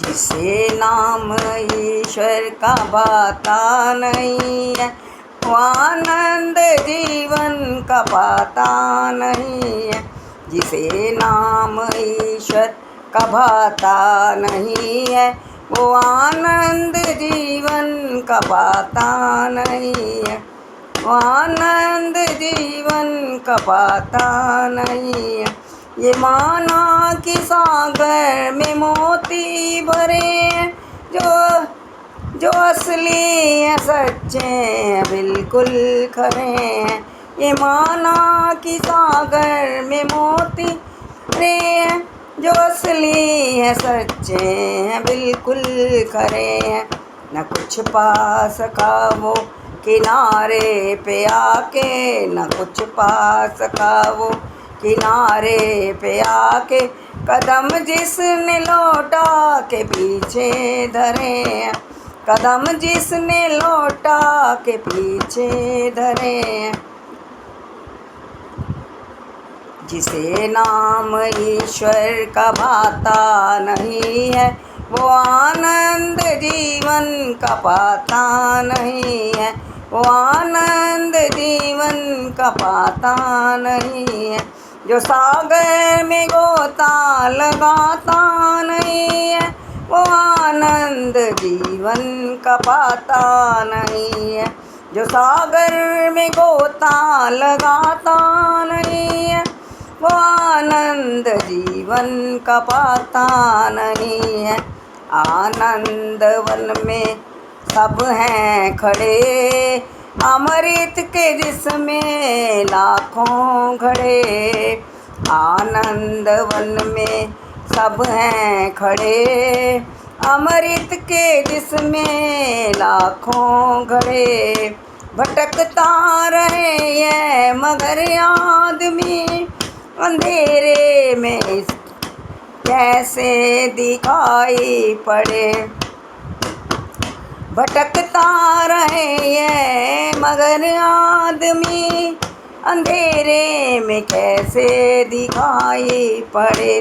जिसे नाम ईश्वर का भाता नहीं है, वो आनंद जीवन का पाता नहीं है। जिसे नाम ईश्वर का भाता नहीं है, वो आनंद जीवन का पाता नहीं है। वो आनंद जीवन का पाता नहीं है। ये माना कि सागर में मोती भरे हैं, जो असली है, सच्चे हैं, बिल्कुल खरे हैं। ये माना कि सागर में मोती भरे हैं, जो असली है, सच्चे हैं, बिल्कुल खरे हैं। न कुछ पा सका वो किनारे पे आके, न कुछ पा सका वो किनारे पे आके, कदम जिसने लौटा के पीछे धरे हैं, कदम जिसने लौटा के पीछे धरे हैं। जिसे नाम ईश्वर का भाता नहीं है, वो आनंद जीवन का पाता नहीं है। वो आनंद जीवन का पाता नहीं है। जो सागर में गोता लगाता नहीं है, वो आनंद जीवन का पाता नहीं है। जो सागर में गोता लगाता नहीं है, वो आनंद जीवन का पाता नहीं है। आनंद वन में सब हैं खड़े, अमृत के जिसमें लाखों घड़े। आनंद वन में सब हैं खड़े, अमृत के जिसमें लाखों घड़े। भटकता रहे ये मगर आदमी, अंधेरे में कैसे दिखाई पड़े। भटकता रहे ये मगर आदमी, अंधेरे में कैसे दिखाई पड़े।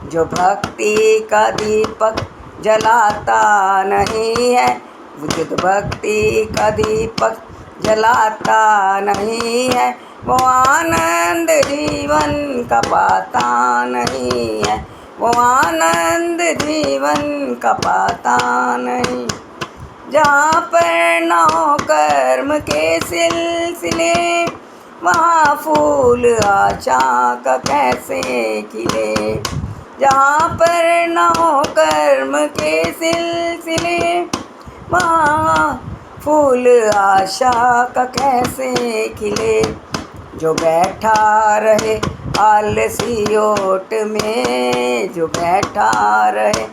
जो भक्ति का दीपक जलाता नहीं है, जो भक्ति का दीपक जलाता नहीं है, वो आनंद जीवन का पाता नहीं है। वो आनंद जीवन का पाता नहीं। जहाँ पर न हो कर्म के सिलसिले, वहाँ फूल आशा का कैसे खिले। जहाँ पर न हो कर्म के सिलसिले, वहाँ फूल आशा का कैसे खिले। जो बैठा रहे आलसी ओट में, जो बैठा रहे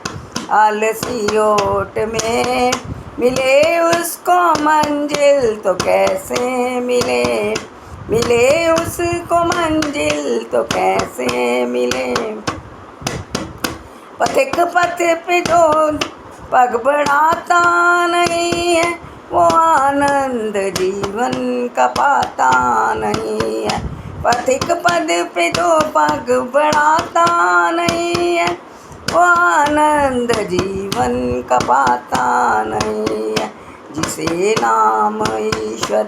आलसी ओट में, मिले उसको मंजिल तो कैसे मिले। मिले उसको मंजिल तो कैसे मिले। पथिक पथ पे जो पग बढ़ाता नहीं है, वो आनंद जीवन का पाता नहीं है। पथिक पद पे जो पग बढ़ाता नहीं है, वो आनंद जीवन का पाता नहीं है। जिसे नाम ईश्वर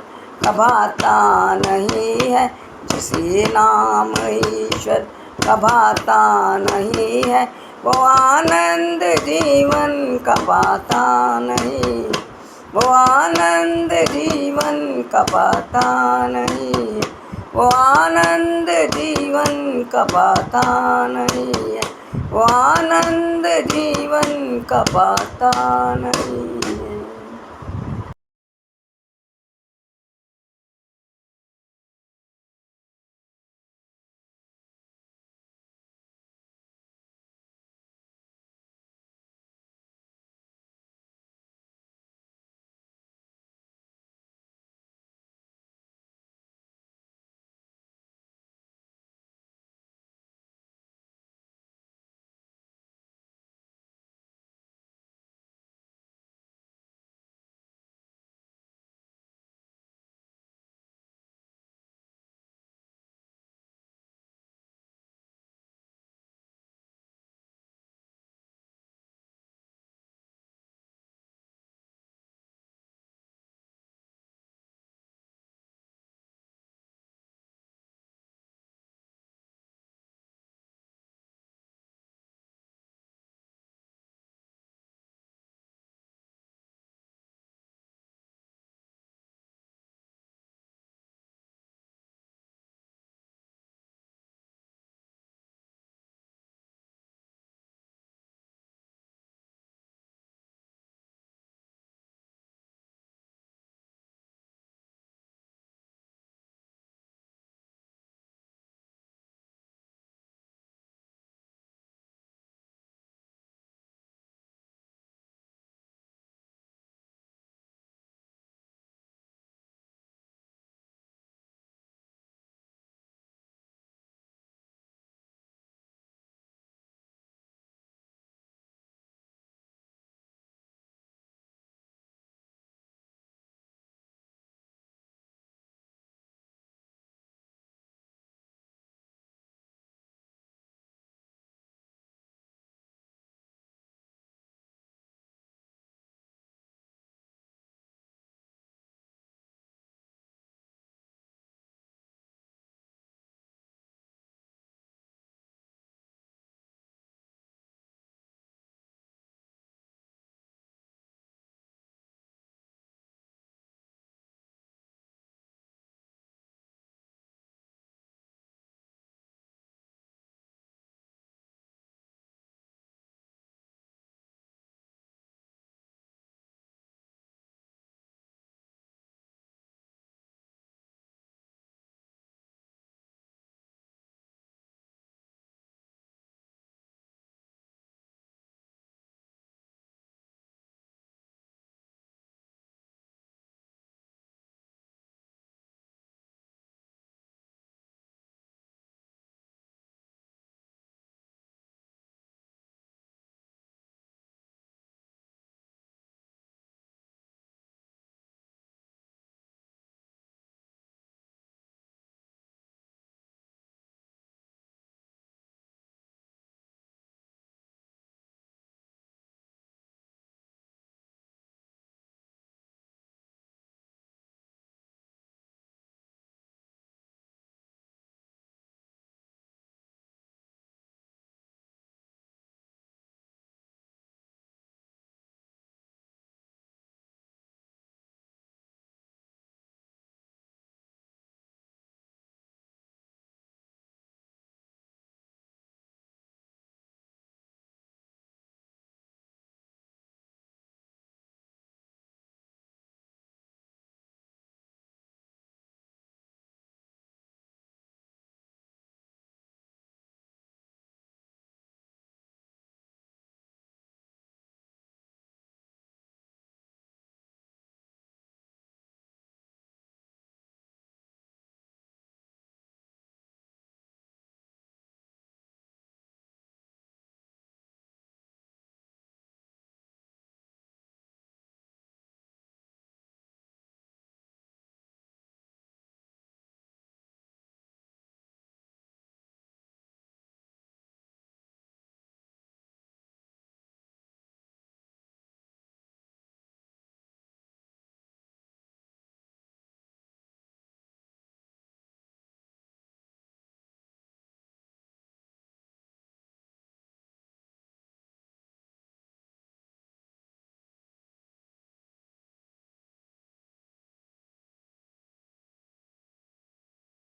का भाता नहीं है, जिसे नाम ईश्वर का भाता नहीं है, वो आनंद जीवन का पाता नहीं। वो आनंद जीवन का पाता नहीं। वो आनंद जीवन का पाता नहीं है। वो आनंद जीवन का पाता नहीं।